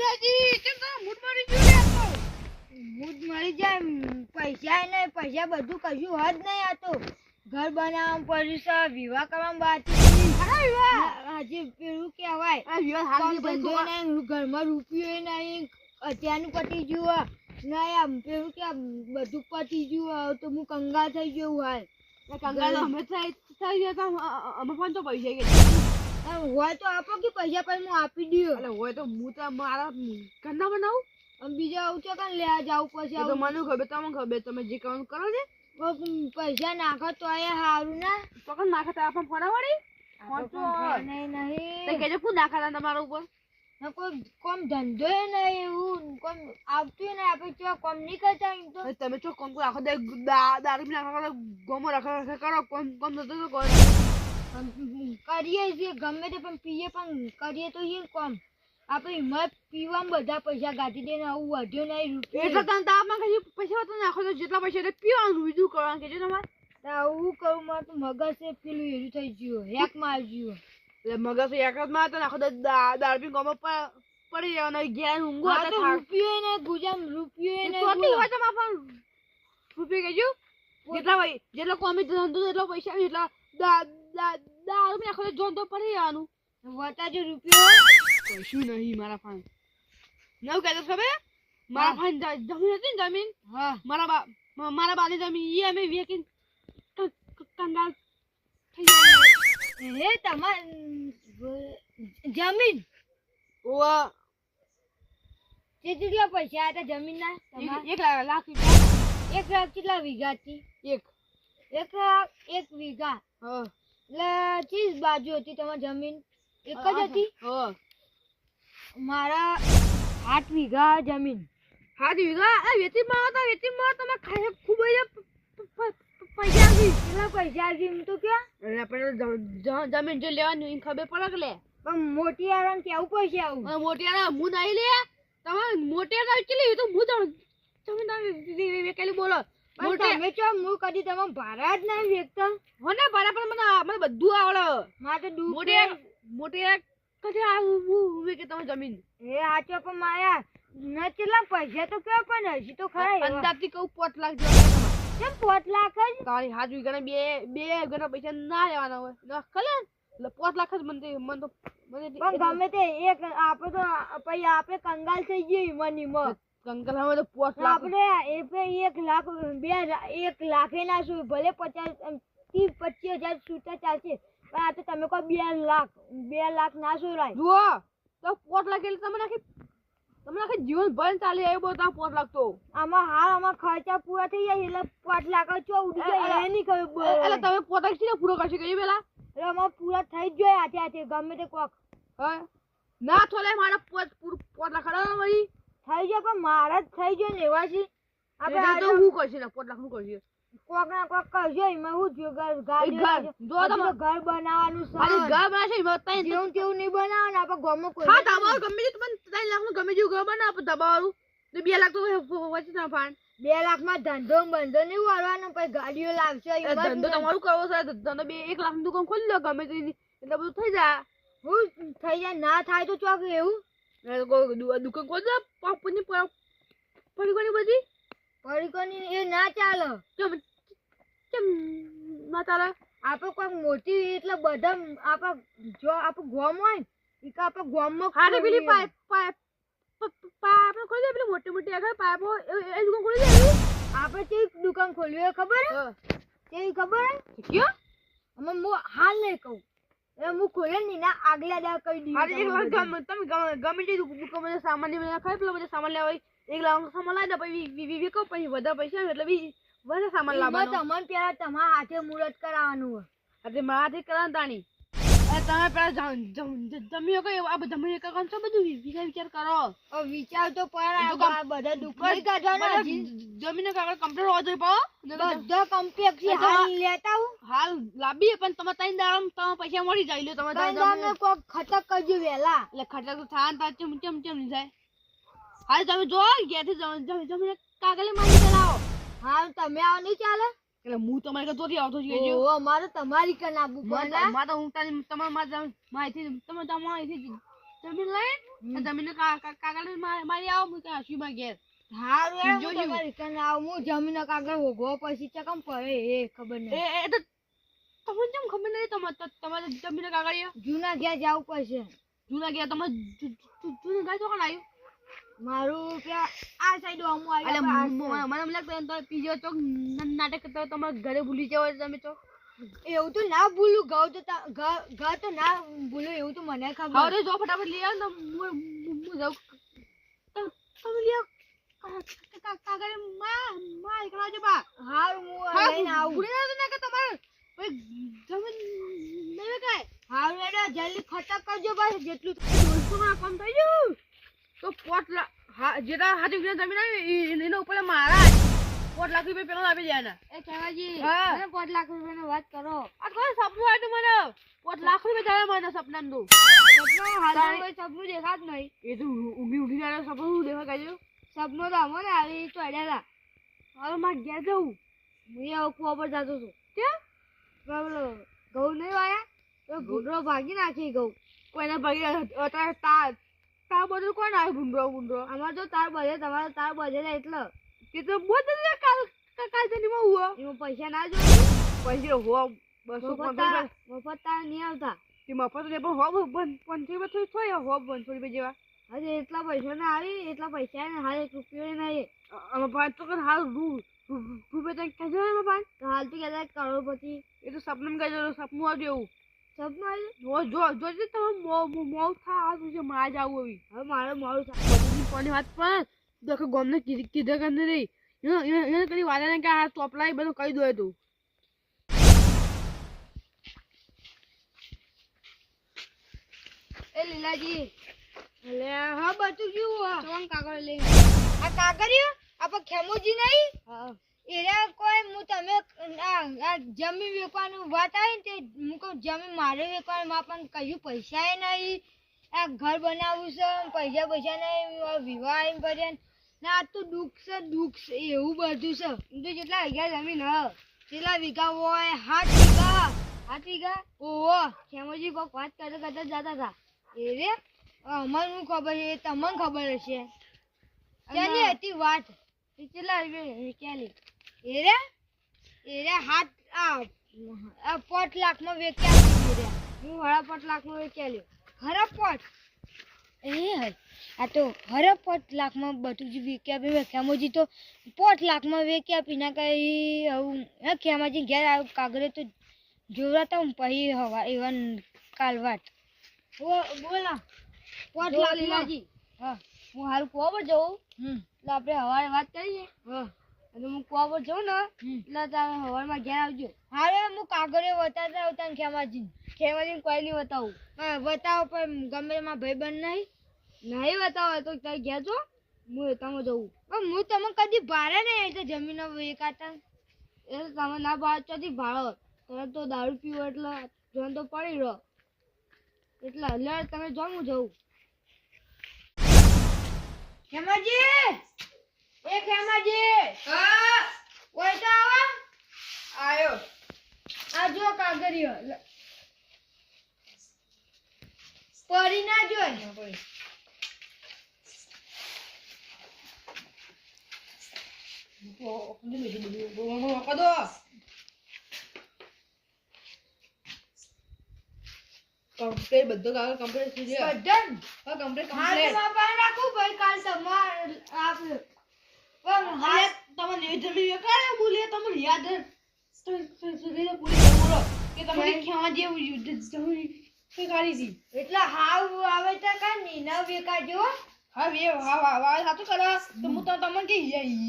જીજાજી કેમ તો મૂડ મારી ગયો યાર તો મૂડ મળી જાય પૈસા નહીં પૈસા બધું કશું હદ નહીં આ તો ઘર બનાવવા પડ્યું છે વિવાહ કરવામાં બાકી હજી પેલું કહેવાય આ વિવાહ હાલ ધંધો નહીં ઘરમાં રૂપિયો નહીં અત્યારનું પતી ગયું નહીં આમ પેલું કે બધું પતી ગયું તો હું કંગાળ થઈ ગયું હાલ કંગાળ અમે થઈ ગયા અમે પણ તો પૈસા કે હોય તો આપો કે પૈસા પણ હું આપી દઉં એટલે હોય તો હું તો મારા ઘરના બનાવું બીજા આવું છો કે લેવા જાવ પછી તો મને ખબર તમને ખબર તમે જે કરવાનું કરો છે પૈસા નાખો તો એ સારું ના તો કઈ નાખે તો આપણને ફોના વળી નહીં કેજો શું નાખા તમારા ઉપર કોઈ કોમ ધંધો નહીં એવું કોમ આવતું નહીં આપણે ચો કોમ નહીં કરતા તો તમે ચો કોમ રાખો દે દારૂ નાખો ગોમો રાખો કરો કોમ કોમ થતો તો કરો કરીએ છીએ ગમે તે પણ પીએ પણ કરીએ તો એ કોમ આપણે હિંમત પીવામાં બધા પૈસા ગાડી દે ને આવું વધ્યો નહીં રૂપિયા એટલે તમે તાપમાં કઈ પૈસા તો નાખો તો જેટલા પૈસા એટલે પીવાનું બીજું કરવાનું કેજો તમારે આવું કરું મારે તો મગજ છે પેલું એરું થઈ ગયું હેક માર ગયું એટલે મગજ એક જ માં તો નાખો તો દારૂ પી ગોમો પડી જવાનો ઘેર ઊંઘો રૂપિયો ને ગુજામ રૂપિયો ને તો હોય તો માફા રૂપિયા કેજો જેટલા કોમી ધંધો એટલો પૈસા એટલા દારૂ નાખો તો જોન તો પડી જવાનું વતાજો રૂપિયો કશું નહીં મારા ફાન નવ કહેતો ખબર મારા ફાન જમીન હતી ને જમીન હા મારા બાની જમીન એ અમે વેકીને કંગાલ થઈ જાય એ તમાર જમીન ઓવા કેટલા પૈસા હતા જમીન ના 1 લાખ રૂપિયા 1 લાખ કેટલા વીઘા હતી 1 લાખ 1 વીઘા એટલે 30 બાજુ હતી તમારી જમીન એક જ હતી મારા 8 વીઘા જમીન 8 વીઘા વેચીમાં તમે ખાય ખૂબ પૈસા કેટલા પૈસા એમ તો ક્યાં આપણે જમીન જો લેવાની એ ખબર પડે કે લે પણ મોટી આરામ કેવું પૈસા આવું મોટી આરામ હું નહીં લે તમે મોટી આરામ કેટલી તો હું તમે વેકેલી બોલો તમે ચો હું કદી તમે ભાડા જ નહીં વેચતા હો ને ભાડા પણ મને બધું આવડે મારે તો મોટી કદી આવું કે તમે જમીન એ આચો પણ માયા ન કેટલા પૈસા તો કેવા પણ હજી તો ખરા અંદાજથી કહું 5 લાખ જેવા કેમ 5 લાખ જ તારી 7 વીઘાના બે વીઘાના પૈસા ના લેવાના હોય ન ખલે એટલે 5 લાખ જ મને તો પણ ગમે તે એક આપણે તો પછી આપણે કંગાલ થઈ ગઈ મની માં કંગાલ હવે તો 5 લાખ આપણે એ પે 1 લાખ 1 લાખ ના શું ભલે 50 30-25,000 છૂટા ચાલશે પણ આ તો તમે કહો 2 લાખ ના શું જુઓ તો 5 લાખ એટલે તમને આખી જીવન ભર ચાલે એ બધા 5 લાખ તો આમાં ખર્ચા પૂરા થઈ જાય એટલે 5 લાખ ચો ઉડી જાય એ નહીં ખબર એટલે તમે પોતા છે પૂરો કરશો કે પેલા એટલે આમાં પૂરા થઈ જ જાય હાથે ગમે તે કોક ના થોલે મારા 5 લાખ ખડા ભાઈ થઈ જાય પણ મારા જ થઈ જાય ને એવા છે આપણે તો હું કરશે ને 5 લાખ નું કરશે કોક ના કોક કરજો એમાં હું જો ઘર બનાવવાનું છે ઘર બનાવશે એમાં જેવું તેવું નહીં બનાવવાનું આપણે ગમો કોઈ હા તમારું ગમે તે તમને 3 લાખ નું ગમે જેવું ઘર બનાવો દબાવાનું તો 2 લાખ તો વચ્ચે ના ફાન 2 લાખ માં ધંધો બંધો નહીં વાળવાનો પછી ગાડીઓ લાવશે ધંધો તમારું કરવો છે ધંધો 1 લાખ નું દુકાન ખોલી લો ગમે તે એટલે બધું થઈ જાય હું થઈ જાય ના થાય તો ચોક એવું દુકાન ખોલી દો પાપની પડીકોની બધી પડીકોની એ ના ચાલે કેમ ના ચાલે આપણે કોઈ મોટી એટલે બધા આપણે જો આપણે ગોમ હોય ને કે આપણે ગોમમાં હા પેલી પાઇપ આપણે ખોલી દે પેલી મોટી મોટી આગળ પાઇપો એ દુકાન ખોલી દે આપણે તે દુકાન ખોલ્યું ખબર તે ખબર ક્યો અમે હું હાલ નહીં કહું એ હું ખોલે નહીં ના આગલા દા કહી દીધું તમે ગમે તે દુકાન સામાન લેવા ખાય પેલો બધા સામાન લેવા 1 લાખ સામાન લાવી દે પછી વીકો પછી વધારે પૈસા એટલે વધારે સામાન લાવવાનો તમને પેલા તમારા હાથે મુહૂર્ત કરાવવાનું હોય એટલે મારા હાથે કરાવ તાણી તમે પેલા જમીઓ કઈ આ બધા જમીન કરવાનું છે બધું વિચાર કરો વિચાર તો પર બધા દુકાન કાઢવાના જમીન કાગળ કમ્પ્લીટ હોવો જોઈએ બધા કમ્પ્લેક્સ હાલ લેતા હું હાલ લાવીએ પણ તમે 3 દાડમ તમે પૈસા મળી જાય લ્યો તમે 3 દાડમ કોક ખટક કરજો વેલા એટલે ખટક તો થાન તા ચમ નહીં જાય હાલ તમે જો ઘેરથી જમીન કાગળ મારી ચલાવો હા તમે આવો નહીં ચાલે એટલે હું તમારી જોથી આવતો છું ઓ મારે તમારી કન આબુ મારે હું તમારી માહિતી તમે તમારીથી જમીન લઈ જમીન કાગળ મારી આવો હું ત્યાં હસી માં ઘેર હારું યાર, હું જોયું. તમારી કને આવું. હું જમીન કાગળ ભોગવો પછી ચકમ પડે એ ખબર નહીં. એ તો તમને કેમ ખબર નથી તમારે જમીન કાગળિયા જૂના ઘેર જવું પડશે. જૂના ગયા તમારે જૂનું ગાય તો કોણ આવ્યું મારું પેલા આ સાઈડ અમુ એટલે આવ્યું. મને એમ લાગતું તો પીજો ચોક નાટક કરતા તમારા ઘરે ભૂલી જાવ તમે તો એવું તો ના ભૂલું. ઘર તો ના ભૂલું એવું તો મને ખબર. હવે જો ફટાફટ લઈ આવો ને હું જાઉં તમે લઈ આવો કાગળ માં એકલાજો બા હારું હું લઈને આવું. ભૂલી જાવ ને કે તમારે જમીન નહીં કાય હારું એડા જલ્દી ખતમ કરજો બસ. જેટલું દોસ્તોમાં કામ થઈ ગયું તો જેટલા હાથી જમીન આવી એના ઉપર મારા 5 લાખ રૂપિયા પેલો આપી જાય ને એ કહેવાજી હા. મને 5 લાખ રૂપિયાની વાત કરો. આ કોઈ સપનું આવ્યું મને 5 લાખ રૂપિયા જાય મને સપનામાં તો સપનું હાલમાં કોઈ સપનું દેખાત નહીં. એ તો ઊંઘી જાય સપનું દેવા કાઢ્યું સપનું તો અમને આવી તો અડ્યા હતા. હવે મારે ઘેર જવું હું હવે કુવા પર જતો છું. ક્યાં પેલો ઘઉં નહીં વાયા તો ભૂંડરો ભાગી નાખી ઘઉં. કોઈને ભાગી અત્યારે તાર બધું કોણ આવ્યું ભૂંડરો અમાર તો તાર બધે તમારો તાર બધે એટલે કે તો બધું કાલ જનીમાં હુआ એમાં પૈસા ના જોઈએ. પૈસા હો 250 મફત તાર નહીં આવતા. તે મફત ને પણ હો 50 થોડી થોય હો 500 રૂપિયા જેવા હજી એટલા પૈસા ના આવી એટલા પૈસા ને હાલ 1 રૂપિયો નહીં. આમાં ભાઈ તો કે હાલ રૂપિયા ત્યાં કહેજો ને ભાઈ તો હાલ તો કહેતા કરોડપતિ. એ તો સપનું કહેજો સપનું આવજો એવું સપનું આવ્યું. જોજે તમે મોં થા આ છે માં જ આવું આવી હવે મારે મોડું થાય. બધી કોની વાત પણ દેખો ગમને કીધા કરને રહી એને કદી વાદાને કે આ ચોપલા બધું કહી દો તું એ લીલાજી એટલે હા બધું કેવું ચોંગ કાગળ લઈ આ કાગળિયો આપણે ખેમુજી નહીં હા એરા કોઈ હું તમે આ જમીન વેચવાનું વાત આવી ને તે હું કહું જમીન મારે વેચવાનું માં પણ કયું પૈસા નહીં. આ ઘર બનાવવું છે પૈસા નહીં વિવાહ એમ કર્યા ના આ તો દુઃખ છે એવું બધું છે. તો જેટલા વીઘા જમીન કેટલા વીઘા હોય 7 વીઘા ઓહો ખેમુજી કોઈક વાત કરતા જતા હતા એ રે અમને ખબર છે તમને ખબર હશે ક્યાંની હતી વાત કેટલા ક્યાંની એરે હાથ આ 5 લાખમાં વેચ્યા હું 5.5 લાખમાં વેચ્યા લ્યો. હરા 5 એ આ તો હરા 5 લાખમાં બધું જ વેચ્યા ખેમાજી તો 5 લાખમાં વેચ્યા પીના કઈ આવું હે ખેમાજી ઘેર આવ્યું કાગરે તો જોવરાતા હું પછી હવા એવન કાલવાટ બોલા 5 લાખ લીલાજી. હા હું હાલ કુવા પર જવું એટલે આપણે હવારે વાત કરીએ. હા અને હું કુવા પર જાઉં ને એટલે તમે હવારમાં ઘેર આવજો. હારે હું કાગળે બતાવતા આવતા ને ખેમાજી કોઈ નહીં બતાવું. હા બતાવો પણ ગમે એમાં ભાઈબંધ નહીં બતાવો તો તારે ઘેર જો હું તમે જવું પણ હું તમે કદી ભાડે નહીં તો જમીન વેચાતા એટલે તમે ના ભાડે ચોથી ભાડો તમે તો દારૂ પીવો એટલે જોન તો પડી રહો એટલે એટલે તમે જો હું જવું. ખેમાજી એ ખેમાજી હા ઓય તો આયો આ જો કાગળિયો પડી ના જોય કમ્પ્લીટ બધો કાગળ કમ્પ્લીટ થઈ ગયો બધન હા કમ્પ્લીટ હાલ માં પાન રાખું ભાઈ કાલ તમાર આપ પણ હાલ તમે જમીન વેકારે બોલે તમને યાદ સુધીને પૂરી બોલો કે તમે ખેવા જેવું જમીન કાઢી હતી એટલે હાવ આવે તો કાની ન વેકાજો. હા હા સાચું કરો તો હું તો તમને કે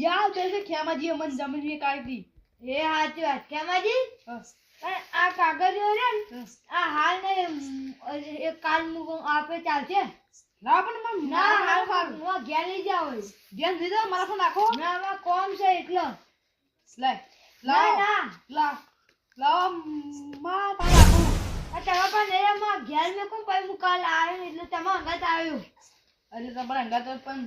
યાદ હશે ખેમાજી અમને જમીન વેકાડી હતી એ સાચી વાત ખેમાજી. પણ આ કાગળિયો રે ને આ હાલ ને એક કાલ મું આપે ચાલશે ના પણ ના હાલ હું ઘેર લઈ જાવ ધ્યાન દીધો મારા ફોન નાખો ના આમાં કોમ છે એટલે લાય ના લાવ ના લાવ માં પાડો આ તમે પણ રે માં ઘેર મે કોમ ભાઈ હું કાલ આવ્યો ને એટલે તમે અંગત આવ્યો. અરે તમારા અંગાત પણ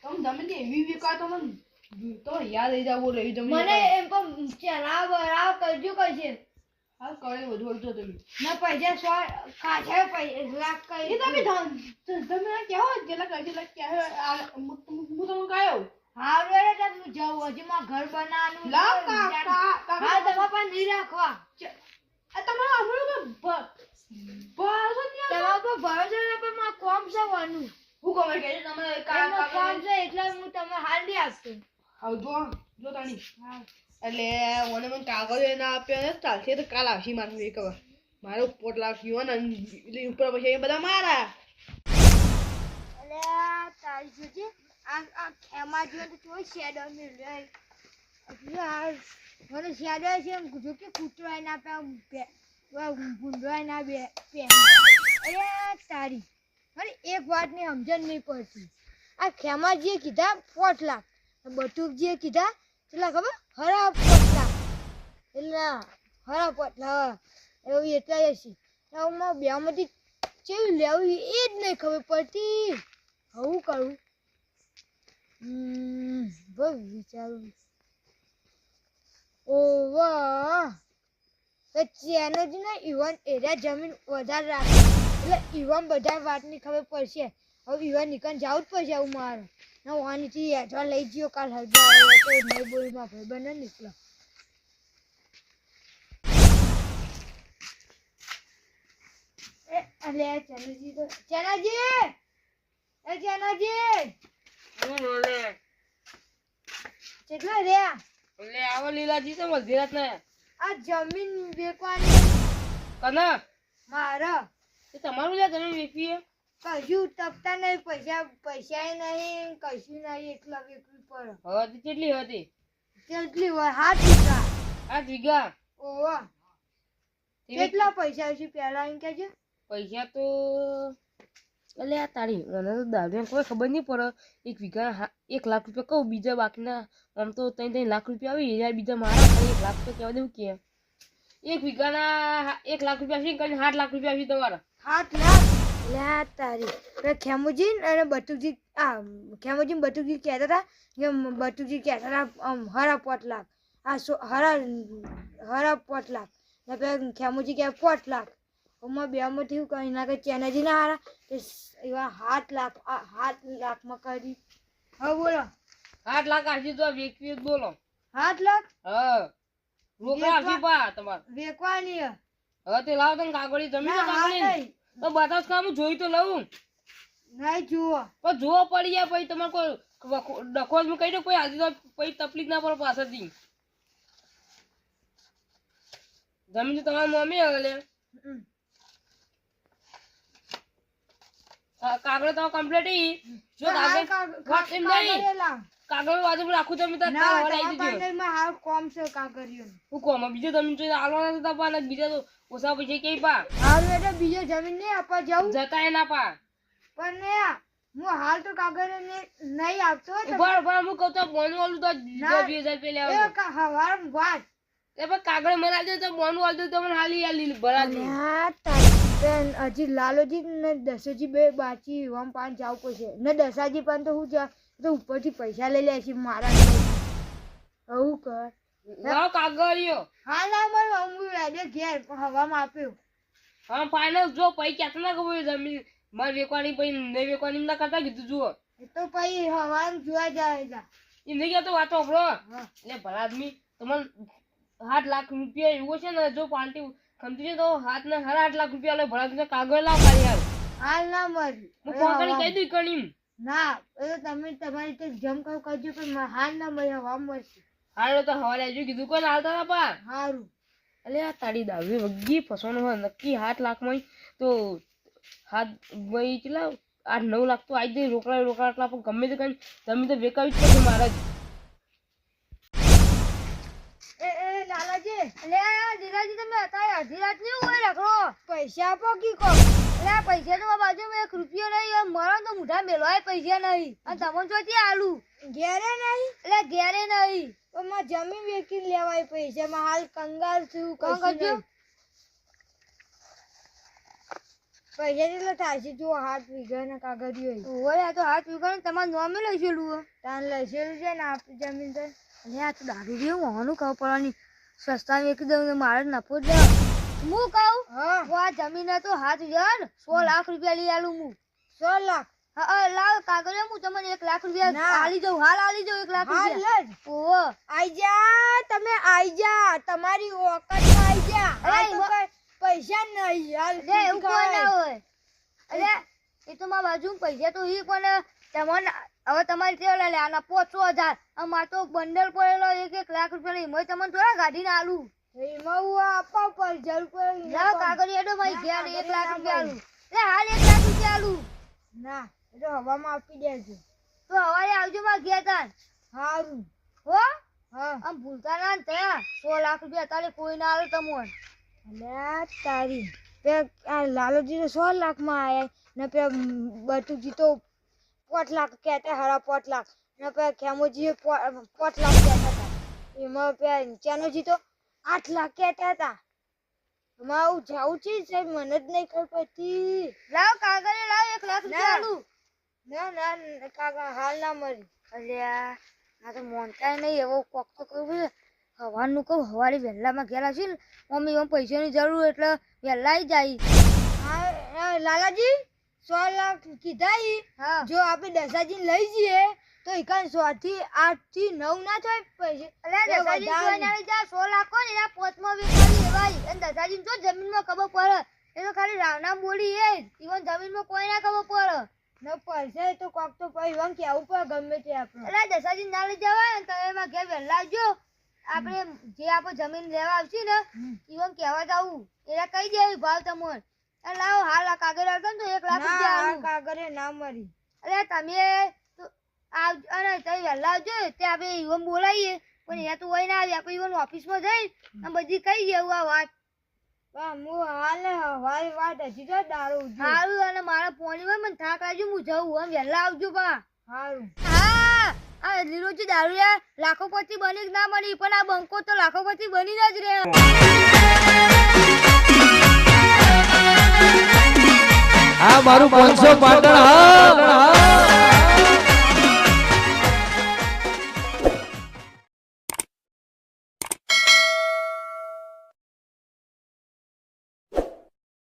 તમે જમીન એવી વેકા તો મને તો યાદ રહી જાવ બોલો એવી જમીન મને એમ પણ ચરાવ બરાવ કરજો કશે હા કરે વધુ વધુ તમે ના પૈસા સો કાઢે લાખ કઈ એ તમે તમે કેવો જેટલા કરી જેટલા કે હું તમને કયો હા રે હું જાઉં હજી માં ઘર બનાવવાનું લાવ હા તમારા પાસે નહીં રાખવા તમારા હમણાં તમારા પર ભરોસો ના પણ માં કોમ છે વાનું હું ગમે કે તમે કામ છે એટલે હું તમને હાલ નહીં આપતો જો તાણી એટલે મને મને કાગળ ના આપ્યા ને ચાલશે તો કાલ આવશે મારું એક હવે મારો પોટ લાગ્યો ને એટલે ઉપર પછી એ બધા મારા એટલે તારી જોજે આ ખેમા જો તો કોઈ શેડો મળ્યો મને શેડો છે જો કે કૂતરો ના પે ભૂંડો ના બે અરે તારી મને એક વાતની સમજણ નહીં પડતી આ ખેમાજીએ કીધા 5 લાખ બટુકજીએ કીધા કેટલા ખબર હરા 5 લાખ એટલે હરા 5 લાખ એવું એટલા હશે એમાં બેમાંથી કેવું લેવું એ જ નહીં ખબર પડતી હું કરું બહુ વિચારું ઓ વાહ ચેનોજી ને ઈવન એરિયા જમીન વધારે રાખે એટલે ઈવન બધા વાતની ખબર પડશે હવે ઈવન નીકળ જવું જ પડશે આવું મારે ના વાનીથી હેઠવા લઈ ગયો કાલ હરદા આવ્યો તો નહીં બોલીમાં ભાઈ બને નીકળો અલે ચેનોજી તો ચેનોજી એ ચેનોજી હું બોલે કેટલા રહ્યા લે આવો લીલાજી તો મધ્યરાત ને આ જમીન વેચવાની કના મારા એ તમારું લે તમે વેચીએ કશું તપતા નહીં પૈસા નહીં કશું નહીં એટલા વેચવી પડે હતી કેટલી હતી કેટલી હોય 7 વીઘા 8 વીઘા ઓવા કેટલા પૈસા છે પહેલા એમ કહેજો પૈસા તો એટલે આ તારી મને તો દાદા કોઈ ખબર નહીં પડે 1 વીઘા 1 લાખ રૂપિયા કહું બીજા બાકીના આમ તો 3 લાખ રૂપિયા આવી યાર બીજા મારા ખાલી 1 લાખ તો કહેવા દેવું કે 1 વીઘાના 1 લાખ રૂપિયા છે કરીને 8 લાખ રૂપિયા છે તમારા 8 લાખ લે તારી ખેમુજી અને બટુજી ખેમુજી બટુજી કહેતા હતા કે બટુજી કહેતા હતા હરા 5 લાખ આ હરા 5 લાખ ને પેલા ખેમુજી કહે 5 લાખ ઓમાં બેમાંથી હું કહી નાખે ચેનજી ના હારા એવા 7 લાખમાં કરી હા બોલો 8 લાખ આજી તો વેચવી બોલો 7 લાખ હા રોકડા આપી પા તમાર વેચવાની હવે તે લાવ તને કાગળી જમીન કાગળી તો બતાવ કામ જોઈ તો લઉં નહીં જુઓ પણ જોવો પડી જાય પછી તમારે કોઈ ડખોજ માં કહી દો કોઈ આજે તો પછી તકલીફ ના પડે પાછળથી જમીન તો તમારી મમ્મી હવે લે કાગળ તો કમ્પ્લીટ જો કાગળ એમ નહીં કાગળ બાજુ રાખું તમે તો હાલ કોમ છે કાગળિયો હું કોમ બીજો જમીન જોઈને આલવાના હતા પા બીજા તો ઓછા પૈસા કે પા હાલ એટલે બીજો જમીન નહીં આપવા જાઉં જતા એ ના પા પણ હું હાલ તો કાગળ નહીં આપતો ઉભા હું કહું તો બોનું વાળું તો 20,000 રૂપિયા હવાર વાત એ પણ કાગળ મરા દે તો બોનું વાળું તો મને હાલી આલી ભરા દે હજી લાલોજી ને દસોજી બે બાચી આમ પાન જાવ પડશે ને દસાજી પાન તો હું તો ઉપરથી પૈસા લઈ લે છે મારા આવું કર લાવ કાગળિયો હા ના મારું હું રાડે ઘેર હવામાં આપ્યો હા ફાઇનલ જો પૈ ક્યાં ના ખબર જમીન માર વેકવાની પૈ નહીં વેકવાની ના કરતા કીધું જુઓ તો પછી હવામાં જોવા જાય એ નહીં કહેતો વાતો આપણો એટલે ભલા આદમી તમને 8 લાખ રૂપિયા એવું છે ને જો પાર્ટી ખમતી છે તો 8 લાખ રૂપિયા લે ભલા કાગળ લાવ પાડી હાલ ના મરી હું કોકણી કહી દઈ કણી ના એ તમે તમારી રીતે જમ કહું કરજો પણ હાલ ના મરી હવા મરશે હાલ તો હવાલે આવજો કીધું કોઈ હાલતા ના પા સારું એટલે આ તારી દાવી વગી ફસવાનું હોય નક્કી 8 લાખમાં તો હાથ ભાઈ કેટલા 8-9 લાખ તો આવી દે રોકડા એટલા પણ ગમે તે કઈ તમે તો વેકાવી જ પડશે મારા જ એ લાલાજી એટલે જીરાજી તમે હતા અડધી રાત નહીં હોય રાખો પૈસા આપો કી કો એટલે પૈસા તો બાજુમાં 1 રૂપિયો નહીં મારા તો મુઠા મેલવાય પૈસા નહીં અને તમને જોતી આલુ ઘેરે નહીં એટલે ઘેરે નહીં તો માં જમીન વેચીને લેવાય પૈસા માં હાલ કંગાલ છું કામ કરજો પૈસા કેટલા થાય છે જો 7 વીઘાના કાગળિયો હોય તો 7 વીઘા તમારે નોમે લઈશેલું તાન લઈશેલું છે ને આપણી જમીન તો આ તો દારૂ જેવું હોવાનું ખબર પડવાની સસ્તા વેચી દઉં મારે નફો જ હું કહું હા આ જમીન તો હાથ જન 100 લાખ રૂપિયા લઈ આલું હું 100 લાખ હા લાવ કાગળ હું તમને 1 લાખ રૂપિયા ના. આલી જાઉં હાલ આલી જાઉં 1 લાખ હાલ રૂપિયા જ. ઓહો આઈ જા તમે આઈ જા તમારી ઓકાતમાં આઈ જા અરે, આ તો કઈ પૈસા નહીં હાલ લે એવું કોઈ ના હોય અરે એ તો મારા બાજુ પૈસા તો ઈ પણ તમને હવે તમારી તેવડા લે આના 500,000 અમાર તો બંડલ પડેલો 1 લાખ રૂપિયા ની મેં તમને થોડા ગાડીને આલું એમાં હું આપવા પર જરૂર કોઈ લાવ કાગળ એડો મારી ઘેર 1 લાખ રૂપિયા આલું લે હાલ 1 લાખ રૂપિયા આલું ના એ તો હવામાં આપી દેજો તો હવારે આવજો મારા ઘેર તાન હારું હો હા આમ ભૂલતા ના ને ત્યાં 100 લાખ રૂપિયા તારે કોઈ ના આલે તમને અલ્યા તારી પે આ લાલોજી તો 100 લાખમાં આયા ને પે બટુજી તો 5 લાખ કહેતા હરા 5 લાખ ને પે ખેમોજી 5 લાખ કહેતા હતા એમાં પે ચાનોજી તો 8 લાખ કહેતા હતા એમાં હું જાઉં છું સાહેબ મને જ નહીં ખબર પડતી લાવ કાગળ લાવ 1 લાખ રૂપિયા આલું ના ના કાકા હાલ ના મરી અલ્યા આ તો મોનતાય નહીં એવો કોક તો કરવું છે હવાનું કહું હવારે વહેલામાં ઘેર આવશે ને મમ્મી એમ પૈસાની જરૂર એટલે વહેલા આવી જાય હા લાલાજી 100 લાખ કીધા ઈ હા જો આપણે દસાજી લઈ જઈએ તો એકાન 100 થી 8 થી 9 ના થાય પૈસે અલ્યા એ દસાજી વધારે. જોઈને આવી જા 100 લાખ હોય ને એના પોચમાં વેચાવી લેવાય અને દસાજી તો જમીનમાં ખબર પડે એ તો ખાલી રાવના બોલી એ ઈવન જમીનમાં કોઈ ના ખબર પડે ન પડશે તો કોક તો પછી વંગ કેવું પડે ગમે તે આપણે એટલે દસાજી ના લઈ જવાય ને તો એમાં ઘેર વહેલા આવજો આપણે જે આપણે જમીન લેવા આવશે ને ઈવન કહેવા જાવું એટલે કહી દેવી ભાવ તમને લાવો હાલ આ કાગળ આવતો ને તો 1 લાખ રૂપિયા ના આલું. કાગરે ના મરી અરે તમે તો અને તમે વહેલા આવજો તે આપણે ઈવન બોલાવીએ પણ અહીંયા તો હોય ના આવી આપણે ઈવન ઓફિસમાં જઈ અને બધી કહી દેવું આ વાત પણ હું હાલ હવારી વાત હજી તો દારૂ ઉજ્યું. સારું અને મારા પોણી હોય મને થાક લાગ્યો હું જઉં આમ વહેલા આવજો બા હારું હા આ લીલોજી દારૂ લાખોપતિ બની કે ના બની પણ આ બંકો તો લાખોપતિ બની જ રહે આ મારું 500 પાટણ હા